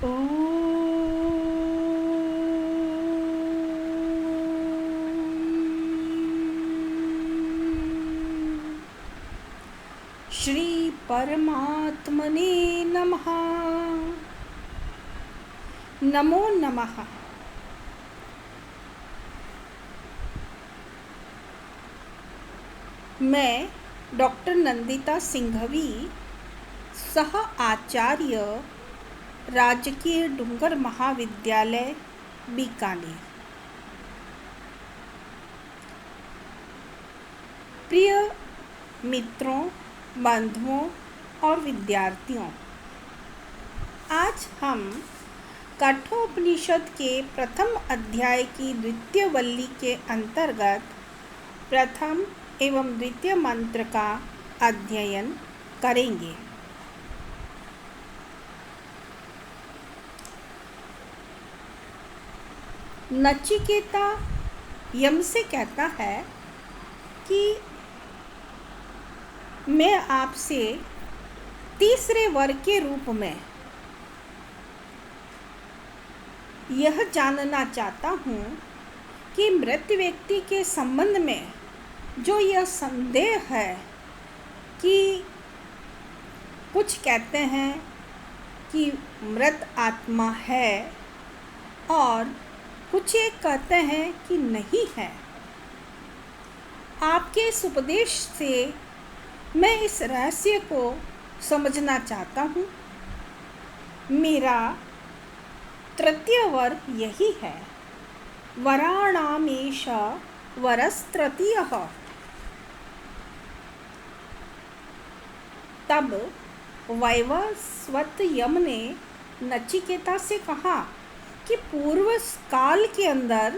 ओम श्री परमात्मने नमः। नमो नमः। मैं डॉक्टर नंदिता सिंघवी, सह आचार्य, राजकीय डूंगर महाविद्यालय, बीकानेर। प्रिय मित्रों, बंधुओं और विद्यार्थियों, आज हम कठोपनिषद के प्रथम अध्याय की द्वितीय वल्ली के अंतर्गत प्रथम एवं द्वितीय मंत्र का अध्ययन करेंगे। नचिकेता यम से कहता है कि मैं आपसे तीसरे वर्ग के रूप में यह जानना चाहता हूँ कि मृत व्यक्ति के संबंध में जो यह संदेह है कि कुछ कहते हैं कि मृत आत्मा है और कुछ एक कहते हैं कि नहीं है, आपके इस उपदेश से मैं इस रहस्य को समझना चाहता हूँ। मेरा तृतीय वर यही है, वराणामेश वरस्तृतीयः। तब वैवस्वत यम ने नचिकेता से कहा कि पूर्व काल के अंदर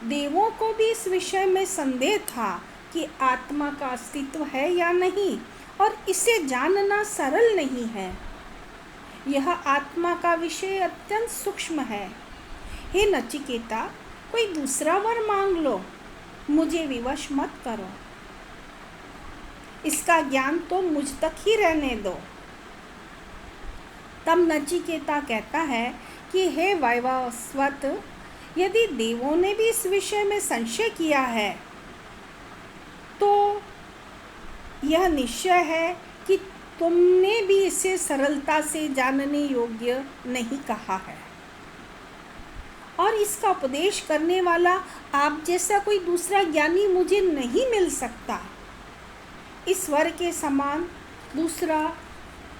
देवों को भी इस विषय में संदेह था कि आत्मा का अस्तित्व है या नहीं, और इसे जानना सरल नहीं है। यह आत्मा का विषय अत्यंत सूक्ष्म है। हे नचिकेता, कोई दूसरा वर मांग लो, मुझे विवश मत करो। इसका ज्ञान तो मुझ तक ही रहने दो। तब नचिकेता कहता है कि हे वैवस्वत, यदि देवों ने भी इस विषय में संशय किया है तो यह निश्चय है कि तुमने भी इसे सरलता से जानने योग्य नहीं कहा है, और इसका उपदेश करने वाला आप जैसा कोई दूसरा ज्ञानी मुझे नहीं मिल सकता। इस वर के समान दूसरा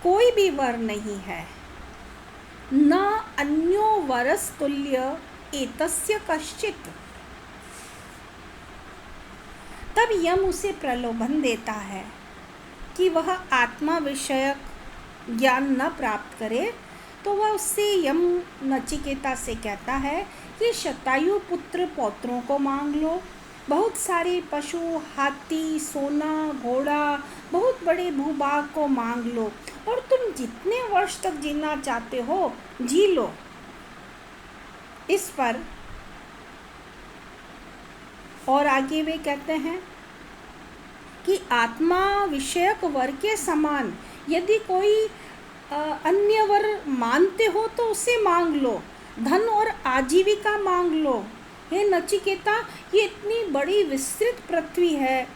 कोई भी वर नहीं है। न अन्यो वरस्तुल्य एतस्य कश्चित्। तब यम उसे प्रलोभन देता है कि वह आत्मा विषयक ज्ञान न प्राप्त करे, तो वह उससे यम नचिकेता से कहता है कि शतायु पुत्र पौत्रों को मांग लो, बहुत सारे पशु, हाथी, सोना, घोड़ा, बहुत बड़े भूभाग को मांग लो, और तुम जितने वर्ष तक जीना चाहते हो जी लो। इस पर और आगे वे कहते हैं कि आत्मा विषयक वर के समान यदि कोई अन्य वर मानते हो तो उसे मांग लो, धन और आजीविका मांग लो। हे नचिकेता, ये इतनी बड़ी विस्तृत पृथ्वी है,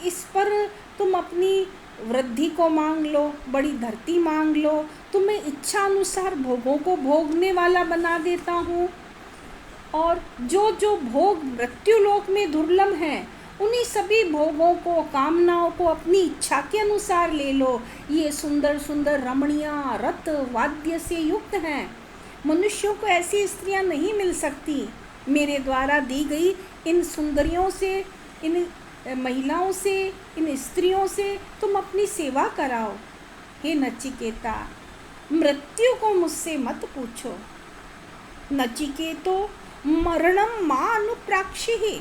इस पर तुम अपनी वृद्धि को मांग लो, बड़ी धरती मांग लो, तुम्हें इच्छा अनुसार भोगों को भोगने वाला बना देता हूँ, और जो जो भोग मृत्युलोक में दुर्लभ हैं उन्हीं सभी भोगों को, कामनाओं को अपनी इच्छा के अनुसार ले लो। ये सुंदर सुंदर रमणियाँ रथ वाद्य से युक्त हैं। मनुष्यों को ऐसी स्त्रियाँ नहीं मिल सकती। मेरे द्वारा दी गई इन सुंदरियों से, इन महिलाओं से, इन स्त्रियों से तुम अपनी सेवा कराओ। हे नचिकेता, मृत्यु को मुझसे मत पूछो। नचिकेतो मरणम मां अनुप्राक्षिहि।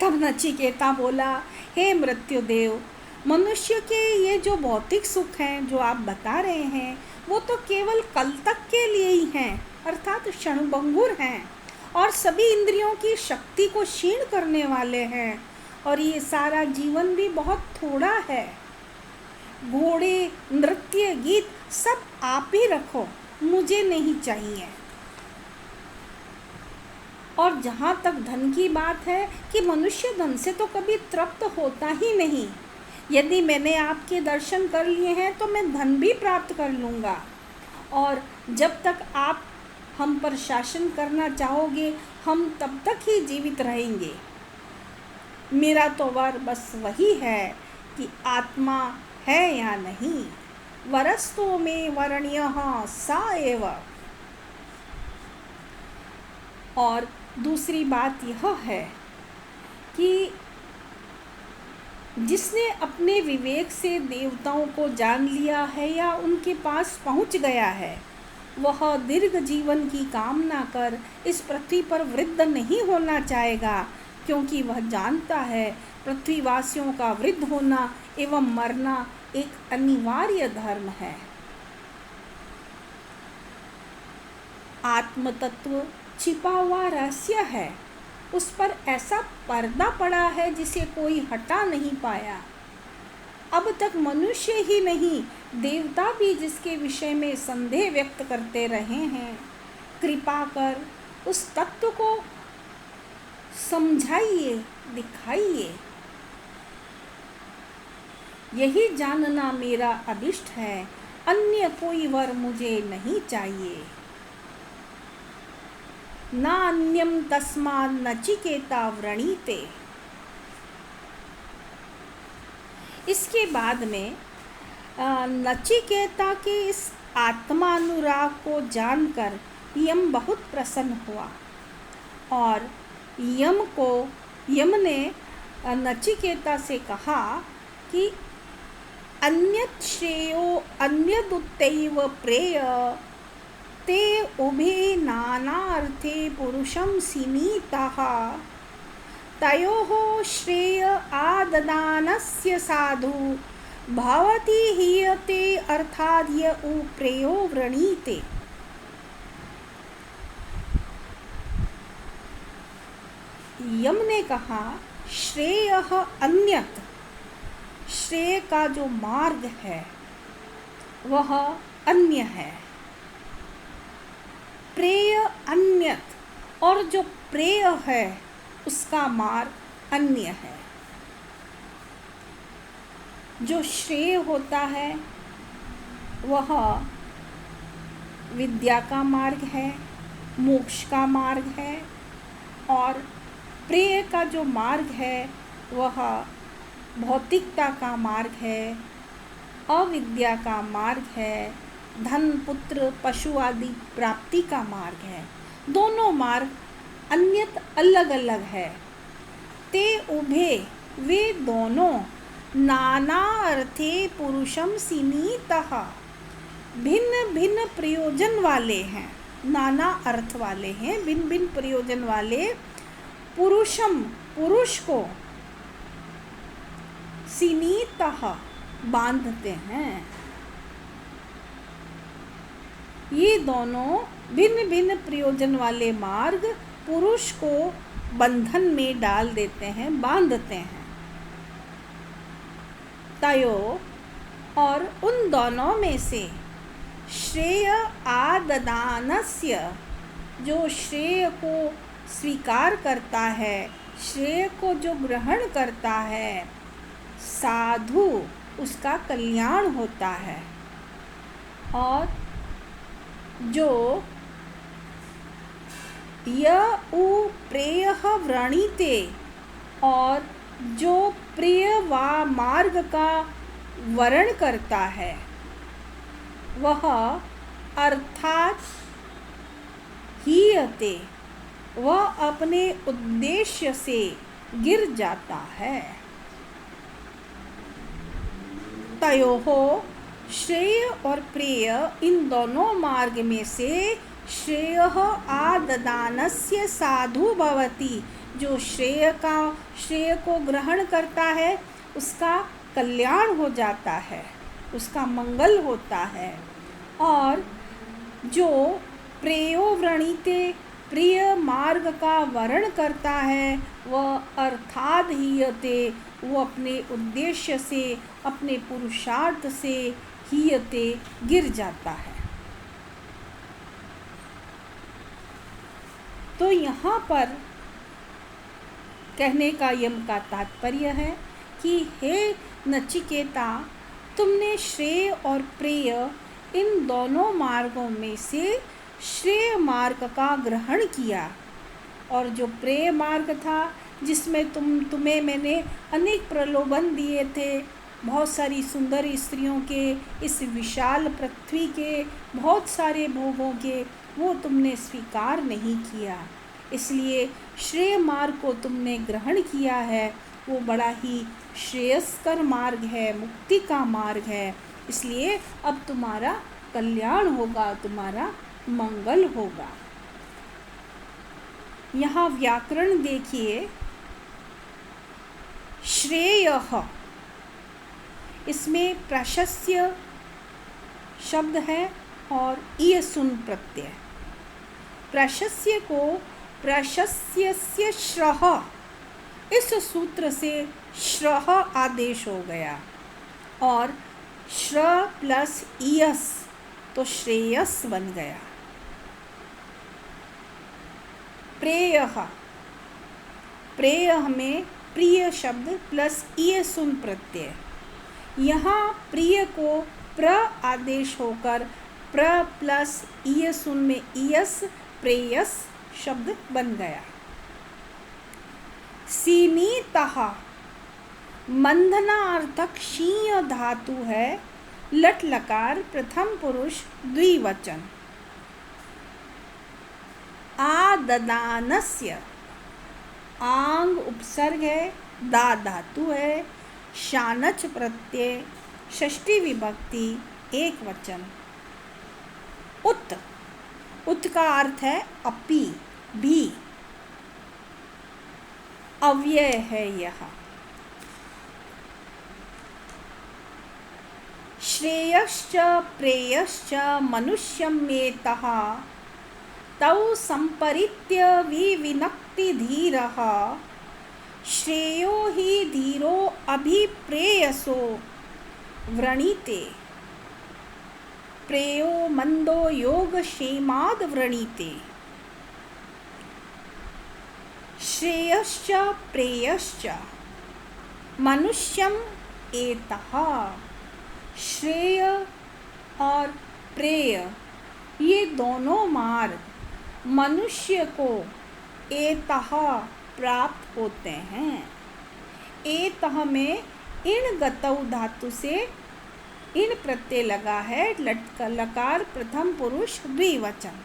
तब नचिकेता बोला, हे मृत्युदेव, मनुष्य के ये जो भौतिक सुख हैं जो आप बता रहे हैं वो तो केवल कल तक के लिए ही हैं, अर्थात क्षणभंगुर हैं, और सभी इंद्रियों की शक्ति को क्षीण करने वाले हैं, और ये सारा जीवन भी बहुत थोड़ा है। घोड़े, नृत्य, गीत सब आप ही रखो, मुझे नहीं चाहिए। और जहाँ तक धन की बात है कि मनुष्य धन से तो कभी तृप्त होता ही नहीं। यदि मैंने आपके दर्शन कर लिए हैं तो मैं धन भी प्राप्त कर लूँगा, और जब तक आप हम पर शासन करना चाहोगे हम तब तक ही जीवित रहेंगे। मेरा तो वर बस वही है कि आत्मा है या नहीं, वरस्तु में वरणीयः सा एव। और दूसरी बात यह है कि जिसने अपने विवेक से देवताओं को जान लिया है या उनके पास पहुंच गया है, वह दीर्घ जीवन की कामना कर इस पृथ्वी पर वृद्ध नहीं होना चाहेगा, क्योंकि वह जानता है पृथ्वीवासियों का वृद्ध होना एवं मरना एक अनिवार्य धर्म है। आत्म तत्व छिपा हुआ रहस्य है, उस पर ऐसा पर्दा पड़ा है जिसे कोई हटा नहीं पाया। अब तक मनुष्य ही नहीं, देवता भी जिसके विषय में संदेह व्यक्त करते रहे हैं, कृपा कर उस तत्व को समझाइए, दिखाइए। यही जानना मेरा अभिष्ट है, अन्य कोई वर मुझे नहीं चाहिए। नान्यम तस्मात् नचिकेता व्रणीते। इसके बाद में नचिकेता के इस आत्मानुराग को जानकर यम बहुत प्रसन्न हुआ, और यम ने नचिकेता से कहा कि अन्यत् श्रेयो अन्यदुत्तैव प्रेय ते उभे नानार्थे पुरुषं सीनीताः तयोः श्रेय आददानस्य साधु भवति हीयते अर्थाद्य उप्रेयो व्रणीते। यम ने कहा श्रेयः अन्यत्, श्रेय का जो मार्ग है वह अन्य है, प्रेय अन्यत्, और जो प्रेय है उसका मार्ग अन्य है। जो श्रेय होता है वह विद्या का मार्ग है, मोक्ष का मार्ग है, और प्रेय का जो मार्ग है वह भौतिकता का मार्ग है, अविद्या का मार्ग है, धन पुत्र पशु आदि प्राप्ति का मार्ग है। दोनों मार्ग अन्यत अलग अलग है। ते उभे, वे दोनों नाना अर्थे पुरुषम सीनीतः, भिन्न भिन्न प्रयोजन वाले हैं, नाना अर्थ वाले हैं, भिन्न भिन्न प्रयोजन वाले पुरुषम, पुरुष को सीनीतः बांधते हैं। ये दोनों भिन्न भिन्न प्रयोजन वाले मार्ग पुरुष को बंधन में डाल देते हैं, बांधते हैं। तयो, और उन दोनों में से श्रेय आददानस्य, जो श्रेय को स्वीकार करता है, श्रेय को जो ग्रहण करता है, साधु उसका कल्याण होता है। और जो प्रेयः व्रणीते, और जो प्रिय व मार्ग का वर्ण करता है वह अर्थात हीयते, वह अपने उद्देश्य से गिर जाता है। तयोहो, श्रेय और प्रेय, इन दोनों मार्ग में से श्रेयः आददानस्य साधु भवति, जो श्रेय को ग्रहण करता है उसका कल्याण हो जाता है, उसका मंगल होता है। और जो प्रेयो व्रणीते, प्रिय मार्ग का वर्ण करता है, वह अर्थाद हीयते, वो अपने उद्देश्य से, अपने पुरुषार्थ से हीयते गिर जाता है। तो यहाँ पर कहने का यम का तात्पर्य है कि हे नचिकेता, तुमने श्रेय और प्रेय इन दोनों मार्गों में से श्रेय मार्ग का ग्रहण किया, और जो प्रेय मार्ग था जिसमें तुम्हें मैंने अनेक प्रलोभन दिए थे, बहुत सारी सुंदर स्त्रियों के, इस विशाल पृथ्वी के बहुत सारे भोगों के, वो तुमने स्वीकार नहीं किया, इसलिए श्रेय मार्ग को तुमने ग्रहण किया है। वो बड़ा ही श्रेयस्कर मार्ग है, मुक्ति का मार्ग है, इसलिए अब तुम्हारा कल्याण होगा, तुम्हारा मंगल होगा। यहाँ व्याकरण देखिए, श्रेयः, इसमें प्रशस्य शब्द है और ईयसुन प्रत्यय। प्रशस्य को प्रशस्यस्य श्रः, इस सूत्र से श्रः आदेश हो गया, और श्र प्लस ईयस तो श्रेयस बन गया। प्रेयः, प्रेयः में प्रिय शब्द प्लस ईयसुन प्रत्यय। यहाँ प्रिय को प्र आदेश होकर प्र प्लस ईयसुन में ईयस प्रेयस शब्द बन गया। सीनीतः, मंधनार्थक शीय धातु है, लट लकार प्रथम पुरुष द्विवचन। आददानस्य, आंग उपसर्ग है, दा धातु है, शानच प्रत्यय, षष्ठी विभक्ति, एक वचन। उत, उत का अर्थ है अपि, भी, अव्यय है यह। श्रेयश्च प्रेयश्च मनुष्यमेतः तौ संपरित्य विविनक्ति धीरः, श्रेयो हि धीरो अभिप्रेयसो व्रणीते, प्रेयो मंदो योगक्षेमाद् व्रणीते। श्रेयश्च प्रेयश्च मनुष्यम एतः, श्रेय और प्रेय ये दोनों मार्ग मनुष्य को एतः प्राप्त होते हैं। एतः में इन गतौ धातु से इन प्रत्यय लगा है, लकार प्रथम पुरुष द्विवचन।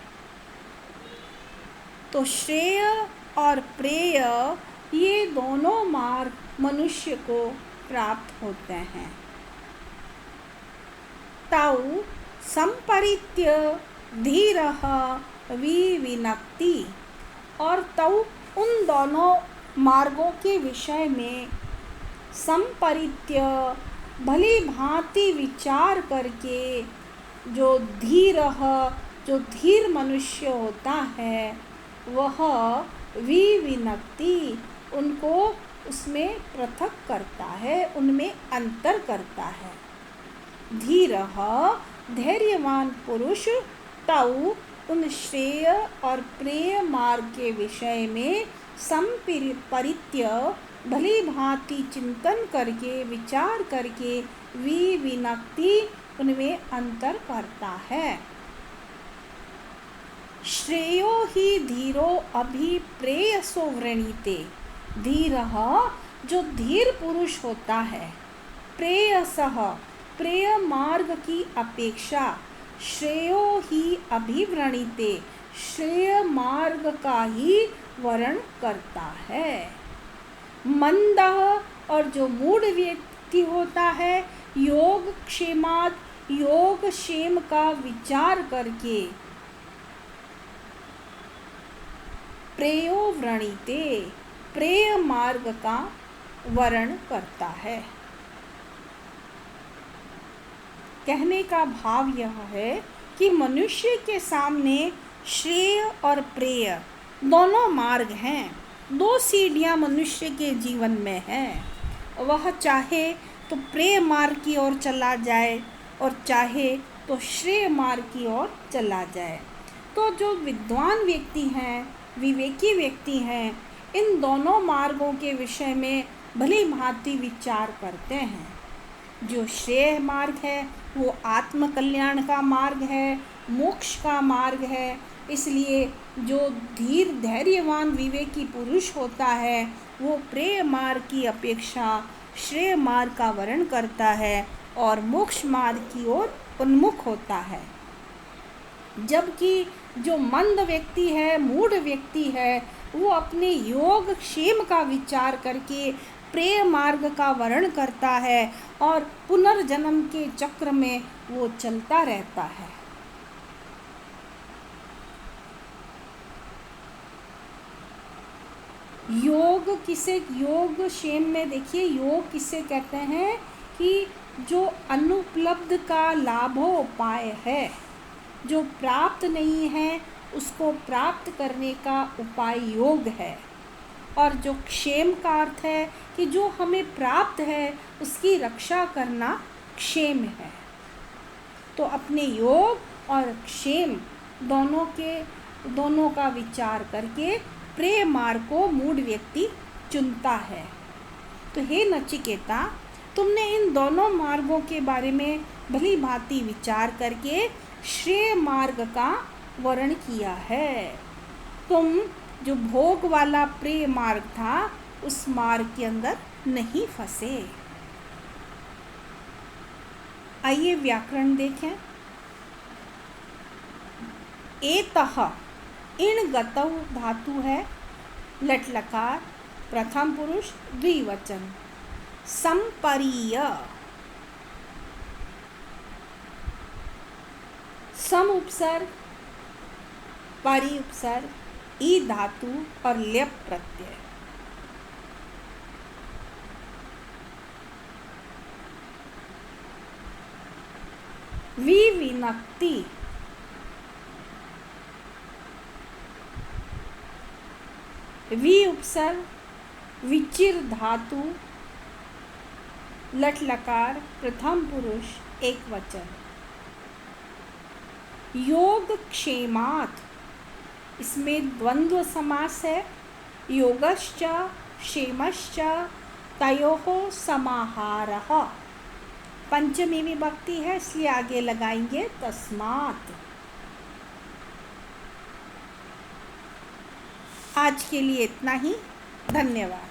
तो श्रेय और प्रेय ये दोनों मार्ग मनुष्य को प्राप्त होते हैं। तौ संपरित्य धीरः विविनक्ति, और तौ उन दोनों मार्गों के विषय में संपरित्य भली भांति विचार करके जो धीरः, जो धीर मनुष्य होता है, वह विविनक्ति, उनको उसमें पृथक करता है, उनमें अंतर करता है। धीरः धैर्यवान पुरुष, तौ उन श्रेय और प्रेय मार्ग के विषय में संपरित्य भली भांति चिंतन करके, विचार करके, विविनक्ति, उनमें अंतर करता है। श्रेयो हि धीरो अभिप्रेयसो व्रणीते, धीरः जो धीर पुरुष होता है, प्रेयसः प्रेय मार्ग की अपेक्षा, श्रेयो ही अभिव्रणीते श्रेय मार्ग का ही वर्ण करता है। मंदः और जो मूढ़ व्यक्ति होता है, योग क्षेमाद योग क्षेम का विचार करके प्रेयो व्रणीते प्रेय मार्ग का वर्ण करता है। कहने का भाव यह है कि मनुष्य के सामने श्रेय और प्रेय दोनों मार्ग हैं, दो सीढ़ियां मनुष्य के जीवन में हैं। वह चाहे तो प्रेय मार्ग की ओर चला जाए और चाहे तो श्रेय मार्ग की ओर चला जाए। तो जो विद्वान व्यक्ति हैं, विवेकी व्यक्ति हैं, इन दोनों मार्गों के विषय में भली भांति विचार करते हैं। जो श्रेय मार्ग है वो आत्म कल्याण का मार्ग है, मोक्ष का मार्ग है। इसलिए जो धीर धैर्यवान विवेकी पुरुष होता है वो प्रेय मार्ग की अपेक्षा श्रेय मार्ग का वर्ण करता है और मोक्ष मार्ग की ओर उन्मुख होता है। जबकि जो मंद व्यक्ति है, मूढ़ व्यक्ति है, वो अपने योग क्षेम का विचार करके प्रेय मार्ग का वर्ण करता है और पुनर्जन्म के चक्र में वो चलता रहता है। योग क्षेम में देखिए, योग किसे कहते हैं कि जो अनुपलब्ध का लाभोपाय है, जो प्राप्त नहीं है उसको प्राप्त करने का उपाय योग है। और जो क्षेम का अर्थ है कि जो हमें प्राप्त है उसकी रक्षा करना क्षेम है। तो अपने योग और क्षेम दोनों का विचार करके प्रेय मार्ग को मूढ़ व्यक्ति चुनता है। तो हे नचिकेता, तुमने इन दोनों मार्गों के बारे में भली भांति विचार करके श्रेय मार्ग का वर्ण किया है। तुम जो भोग वाला प्रेय मार्ग था उस मार्ग के अंदर नहीं फंसे। आइए व्याकरण देखें। एतः इण गतौ धातु है, लट लकार, प्रथम पुरुष द्विवचन। संपरीय, सम उपसर्ग, परि उपसर्ग, ई धातु और ल्यप प्रत्यय। विविनक्ति, वि उपसर्ग, विचिर धातु, लट लकार, प्रथम पुरुष एक वचन। योग क्षेमात्, इसमें द्वंद्व समास है। योगश्च क्षेमश्च तयोः समाहारः, पंचमी विभक्ति है इसलिए आगे लगाएंगे तस्मात्। आज के लिए इतना ही, धन्यवाद।